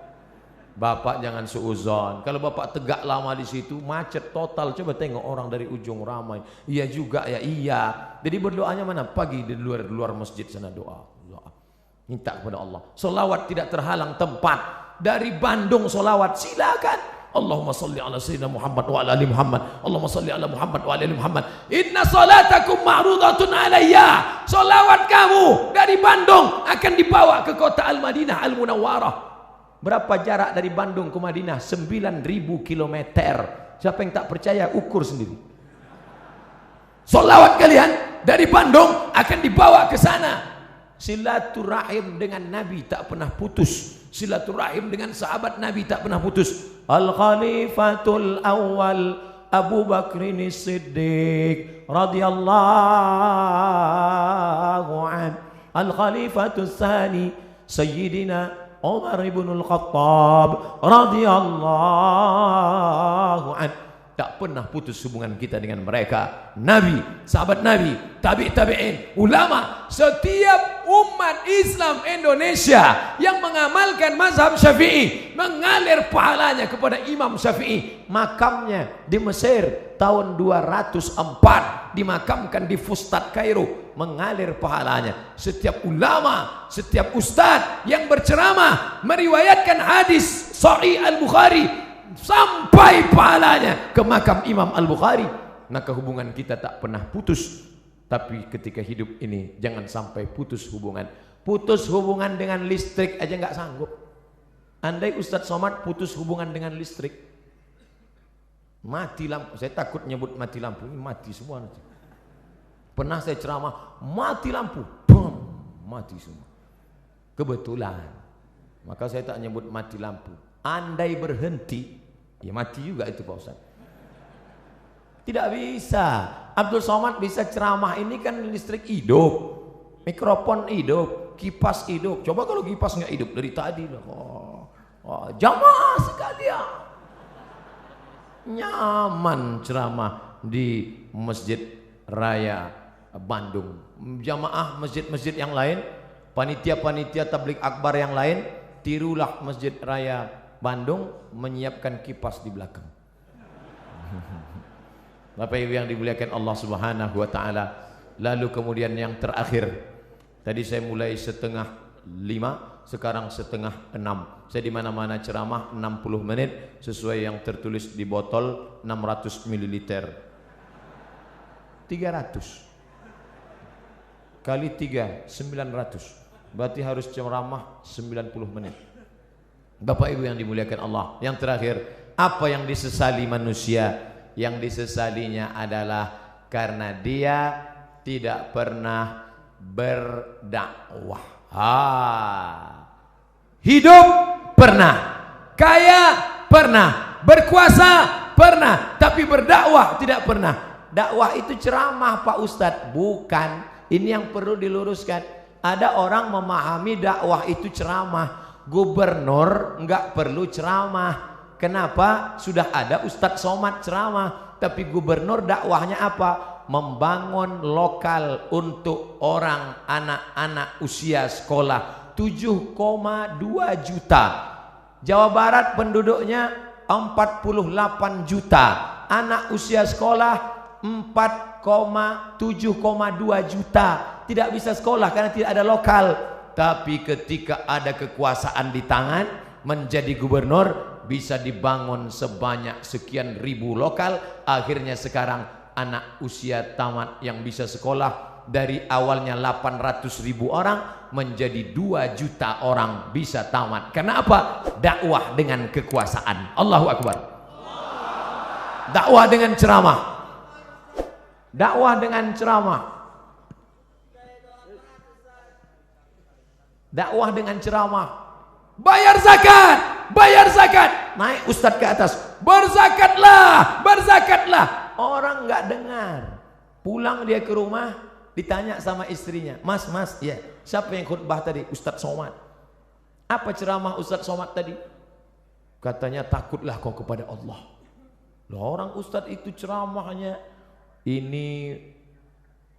Bapak jangan suuzon. Kalau bapak tegak lama di situ macet total. Coba tengok orang dari ujung ramai. Iya juga ya, iya. Jadi berdoanya mana? Pagi di luar masjid sana doa. Minta kepada Allah. Solawat tidak terhalang tempat. Dari Bandung solawat silakan. Allahumma salli ala sayyidina Muhammad wa ala ali Muhammad. Allahumma salli ala Muhammad wa ala ali Muhammad. Inna salatakum ma'rudatun alayya. Solawat kamu dari Bandung akan dibawa ke kota Al-Madinah Al-Munawwarah. Berapa jarak dari Bandung ke Madinah? 9.000 km. Siapa yang tak percaya ukur sendiri. Solawat kalian dari Bandung akan dibawa ke sana. Silaturahim dengan Nabi tak pernah putus. Silaturahim dengan sahabat Nabi tak pernah putus. Al-Khalifatul Awwal Abu Bakrin Siddiq radhiyallahu an. Al-Khalifatul Tsani Sayyidina Umar ibn al-Khattab radhiyallahu an. Tak pernah putus hubungan kita dengan mereka. Nabi, sahabat Nabi, tabi'in, ulama, setiap umat Islam Indonesia yang mengamalkan mazhab Syafi'i mengalir pahalanya kepada Imam Syafi'i. Makamnya di Mesir tahun 204, dimakamkan di Fustat Kairo, mengalir pahalanya. Setiap ulama, setiap ustadz yang berceramah meriwayatkan hadis Sahih Al-Bukhari sampai pahalanya ke makam Imam Al-Bukhari. Maka hubungan kita tak pernah putus. Tapi ketika hidup ini jangan sampai putus hubungan. Putus hubungan dengan listrik aja nggak sanggup. Andai Ustadz Somad putus hubungan dengan listrik, mati lampu. Saya takut nyebut mati lampu, ini mati semua nanti. Pernah saya ceramah, mati lampu, boom, mati semua. Kebetulan. Maka saya tak nyebut mati lampu. Andai berhenti, ya mati juga itu Pak Ustaz. Tidak bisa. Abdul Somad bisa ceramah, ini kan listrik hidup, mikrofon hidup, kipas hidup. Coba kalau kipas nggak hidup dari tadi, jamaah sekalian, nyaman ceramah di Masjid Raya Bandung. Jamaah masjid-masjid yang lain, panitia-panitia tabligh akbar yang lain, tirulah Masjid Raya Bandung menyiapkan kipas di belakang. Bapak Ibu yang dimuliakan Allah Subhanahu wa taala. Lalu kemudian yang terakhir, tadi saya mulai 4:30, sekarang 5:30. Saya di mana-mana ceramah 60 menit sesuai yang tertulis di botol 600 ml. 300 kali 3 900. Berarti harus ceramah 90 menit. Bapak Ibu yang dimuliakan Allah. Yang terakhir, Apa yang disesali manusia? Yang disesalinya adalah karena dia tidak pernah berdakwah. Hidup pernah, kaya pernah, berkuasa pernah, tapi berdakwah tidak pernah. Dakwah itu ceramah Pak Ustadz, bukan. Ini yang perlu diluruskan. Ada orang memahami dakwah itu ceramah. Gubernur nggak perlu ceramah. Kenapa? Sudah ada Ustadz Somad ceramah. Tapi gubernur dakwahnya apa? Membangun lokal untuk orang anak-anak usia sekolah. 7,2 juta. Jawa Barat penduduknya 48 juta. Anak usia sekolah 7,2 juta. Tidak bisa sekolah karena tidak ada lokal. Tapi ketika ada kekuasaan di tangan, menjadi gubernur, bisa dibangun sebanyak sekian ribu lokal. Akhirnya sekarang anak usia tamat yang bisa sekolah dari awalnya 800.000 orang menjadi 2 juta orang bisa tamat. Karena apa? Dakwah dengan kekuasaan. Allahu Akbar. Dakwah dengan ceramah. Dakwah dengan ceramah. Dakwah dengan ceramah. Bayar zakat, bayar zakat. Naik ustadz ke atas, berzakatlah, berzakatlah. Orang nggak dengar. Pulang dia ke rumah, ditanya sama istrinya, mas, ya, siapa yang khutbah tadi? Ustadz Somad. Apa ceramah Ustadz Somad tadi? Katanya, takutlah kau kepada Allah. Loh, orang ustadz itu ceramahnya. Ini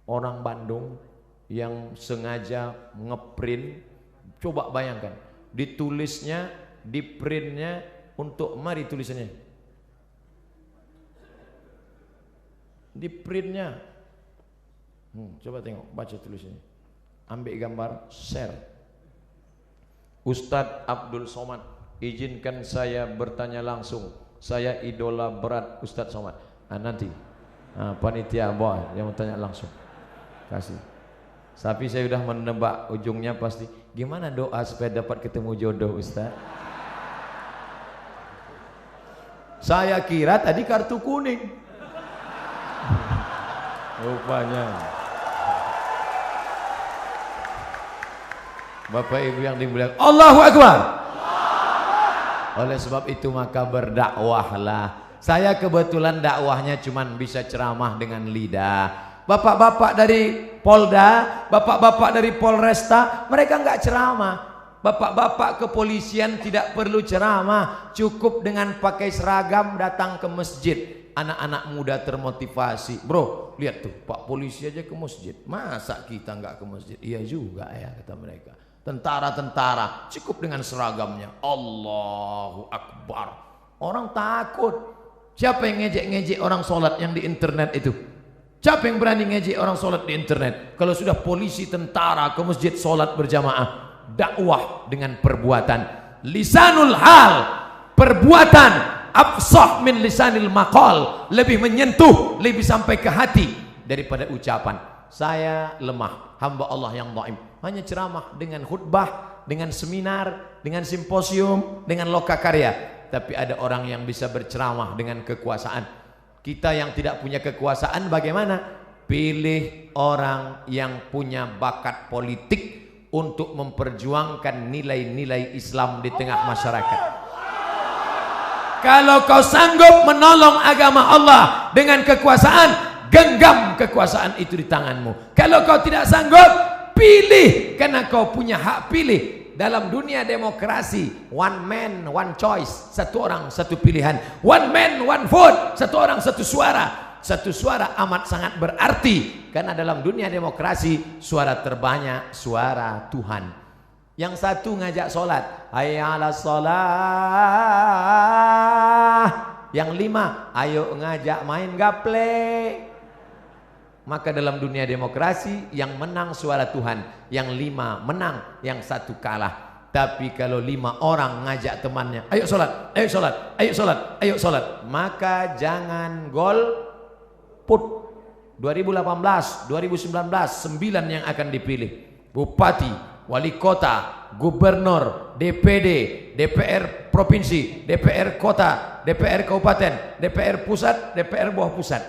orang Bandung yang sengaja ngeprint. Coba bayangkan, ditulisnya, diprintnya untuk, mari tulisannya, diprintnya. Coba tengok, baca tulisannya, ambil gambar, share. Ustadz Abdul Somad, izinkan saya bertanya langsung. Saya idola berat Ustadz Somad. Nanti panitia boy yang mau tanya langsung, kasih. Tapi saya sudah menebak ujungnya pasti. Gimana doa supaya dapat ketemu jodoh Ustaz? Saya kira tadi kartu kuning. Rupanya. Bapak Ibu yang dimuliakan, Allahu Akbar. Oleh sebab itu maka berdakwahlah. Saya kebetulan dakwahnya cuman bisa ceramah dengan lidah. Bapak-bapak dari Polda, bapak-bapak dari Polresta, mereka enggak ceramah. Bapak-bapak kepolisian tidak perlu ceramah, cukup dengan pakai seragam datang ke masjid. Anak-anak muda termotivasi. Bro, lihat tuh, Pak polisi aja ke masjid. Masa kita enggak ke masjid? Iya juga ya, kata mereka. Tentara-tentara cukup dengan seragamnya. Allahu Akbar. Orang takut. Siapa yang ngejek-ngejek orang sholat yang di internet itu? Siapa yang berani ngejek orang sholat di internet? Kalau sudah polisi, tentara ke masjid sholat berjamaah. Dakwah dengan perbuatan. Lisanul hal, perbuatan afsah min lisanil maqal, lebih menyentuh, lebih sampai ke hati daripada ucapan. Saya lemah, hamba Allah yang dhaif. Hanya ceramah dengan khutbah, dengan seminar, dengan simposium, dengan lokakarya. Tapi ada orang yang bisa berceramah dengan kekuasaan. Kita yang tidak punya kekuasaan bagaimana? Pilih orang yang punya bakat politik untuk memperjuangkan nilai-nilai Islam di tengah masyarakat. Kalau kau sanggup menolong agama Allah dengan kekuasaan, genggam kekuasaan itu di tanganmu. Kalau kau tidak sanggup, pilih, karena kau punya hak pilih. Dalam dunia demokrasi, one man, one choice, satu orang, satu pilihan. One man, one vote, satu orang, satu suara. Satu suara amat sangat berarti, karena dalam dunia demokrasi, suara terbanyak, suara Tuhan. Yang satu ngajak sholat, hayya 'alas sholah. Yang 5, ayo ngajak main gaple. Maka dalam dunia demokrasi yang menang suara Tuhan, yang 5 menang, yang 1 kalah. Tapi kalau 5 orang ngajak temannya, ayo sholat, ayo sholat, ayo sholat, ayo sholat, maka jangan golput. 2018, 2019, 9 yang akan dipilih. Bupati, wali kota, gubernur, DPD, DPR provinsi, DPR kota, DPR kabupaten, DPR pusat, DPR bawah pusat.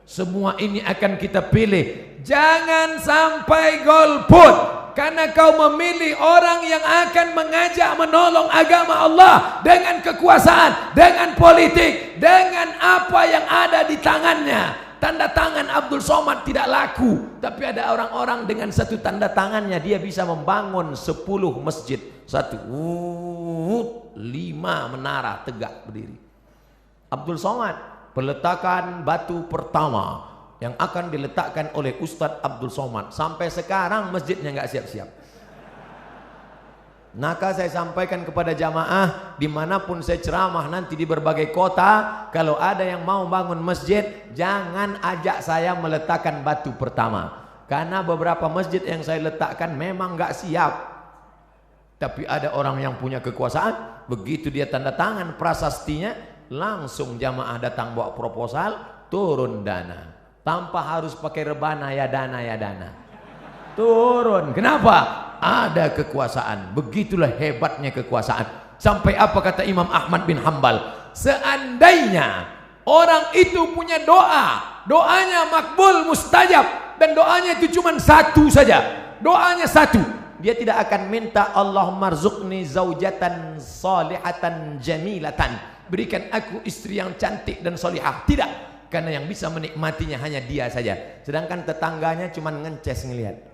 Semua ini akan kita pilih. Jangan sampai golput, karena kau memilih orang yang akan mengajak menolong agama Allah dengan kekuasaan, dengan politik, dengan apa yang ada di tangannya. Tanda tangan Abdul Somad tidak laku, tapi ada orang-orang dengan satu tanda tangannya dia bisa membangun 10 masjid. 1, 5 menara tegak berdiri. Abdul Somad, peletakan batu pertama yang akan diletakkan oleh Ustadz Abdul Somad. Sampai sekarang masjidnya nggak siap-siap. Maka saya sampaikan kepada jamaah, dimanapun saya ceramah nanti di berbagai kota, kalau ada yang mau bangun masjid, jangan ajak saya meletakkan batu pertama, karena beberapa masjid yang saya letakkan memang nggak siap. Tapi ada orang yang punya kekuasaan, begitu dia tanda tangan prasastinya, langsung jamaah datang bawa proposal, turun dana, tanpa harus pakai rebana ya dana, turun. Kenapa? Ada kekuasaan. Begitulah hebatnya kekuasaan. Sampai apa kata Imam Ahmad bin Hanbal, seandainya orang itu punya doa, doanya makbul mustajab, dan doanya itu cuma satu saja, doanya satu, dia tidak akan minta Allahumma rzuqni zaujatan salihatan jamilatan, berikan aku istri yang cantik dan salihah. Tidak, karena yang bisa menikmatinya hanya dia saja, sedangkan tetangganya cuma ngences ngelihat.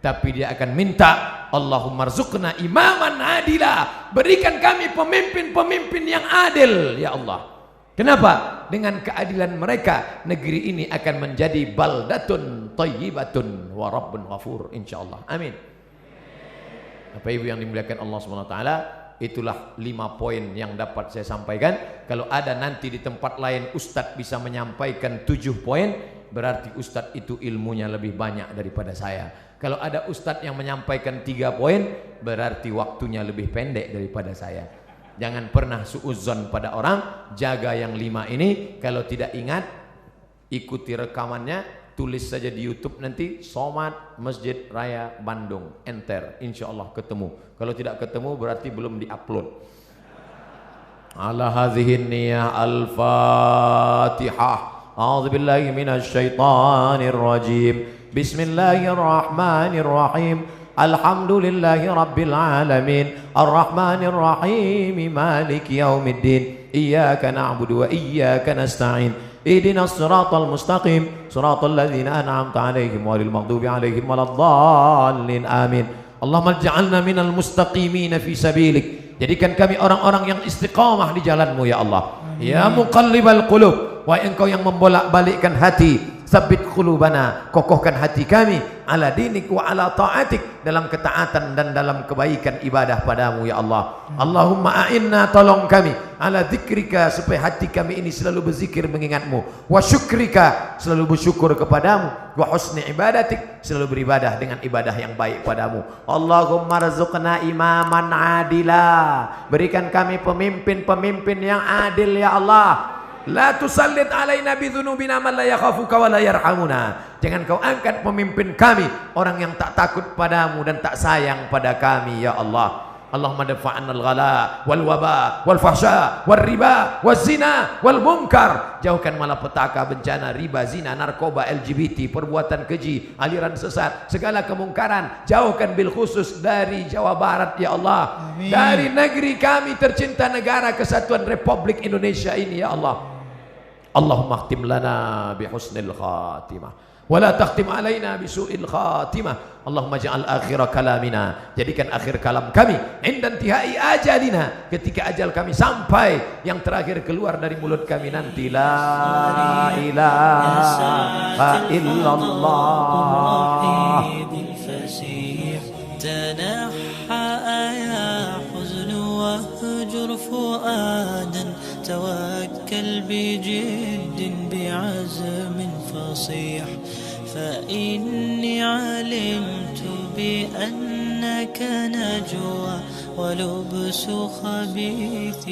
Tapi dia akan minta Allahumma rzuqna imaman adila, berikan kami pemimpin-pemimpin yang adil ya Allah. Kenapa? Dengan keadilan mereka negeri ini akan menjadi baldatun thayyibatun wa rabbun ghafur insyaallah. Amin. Bapak Ibu yang dimuliakan Allah Subhanahu wa taala, itulah 5 poin yang dapat saya sampaikan. Kalau ada nanti di tempat lain Ustadz bisa menyampaikan 7 poin, berarti Ustadz itu ilmunya lebih banyak daripada saya. Kalau ada Ustadz yang menyampaikan 3 poin, berarti waktunya lebih pendek daripada saya. Jangan pernah suudzon pada orang, jaga yang 5 ini. Kalau tidak ingat, ikuti rekamannya, tulis saja di YouTube nanti, Somad Masjid Raya Bandung, enter, insya Allah ketemu. Kalau tidak ketemu berarti belum diupload. Ala hadhihi niyah al-Fatihah. A'udzu billahi minasy syaithanir rajim. Bismillahirrahmanirrahim. Alhamdulillahi rabbil alamin. Arrahmanir rahim. Maliki yaumiddin. Iyyaka na'budu wa iyyaka nasta'in. Ihdinas siratal mustaqim. Siratal ladzina an'amta 'alaihim ghairil maghdubi 'alaihim waladdallin. Amin. Allahumma ij'alna minal mustaqimin fi sabilik. Jadikan kami orang-orang yang istiqamah di jalanmu ya Allah. Ya muqallibal qulub, wahai engkau yang membolak-balikkan hati, sabbit qulubana, kokohkan hati kami ala dinik wa ala ta'atik, dalam ketaatan dan dalam kebaikan ibadah padamu ya Allah. Allahumma a'inna, tolong kami, ala dzikrika, supaya hati kami ini selalu berzikir mengingatmu, wa syukrika, selalu bersyukur kepadamu, wa husni ibadatik, selalu beribadah dengan ibadah yang baik padamu. Allahumma rzuqna imaman adila, berikan kami pemimpin-pemimpin yang adil ya Allah. La tusallit alaina bidzunubina man la yakhafuka wa la yarhamuna. Jangan kau angkat pemimpin kami orang yang tak takut padamu dan tak sayang pada kami ya Allah. Allahumma dafa'anna al-ghala wal waba wal fahsya wal riba wal zina wal munkar. Jauhkan malapetaka, bencana, riba, zina, narkoba, LGBT, perbuatan keji, aliran sesat, segala kemungkaran. Jauhkan bil khusus dari Jawa Barat ya Allah. Amin. Dari negeri kami tercinta, negara kesatuan Republik Indonesia ini ya Allah. Allahumma khtim lana bi husnil khatimah wa la takhtim alaina bi su'il khatimah. Allahumma ja'al akhir kalamina, jadikan akhir kalam kami inda intihai ajalina, ketika ajal kami sampai, yang terakhir keluar dari mulut kami nanti la ilaha illallah. توكل بجد بعزم فصيح فإني علمت بأنك نجوى ولبس خبيث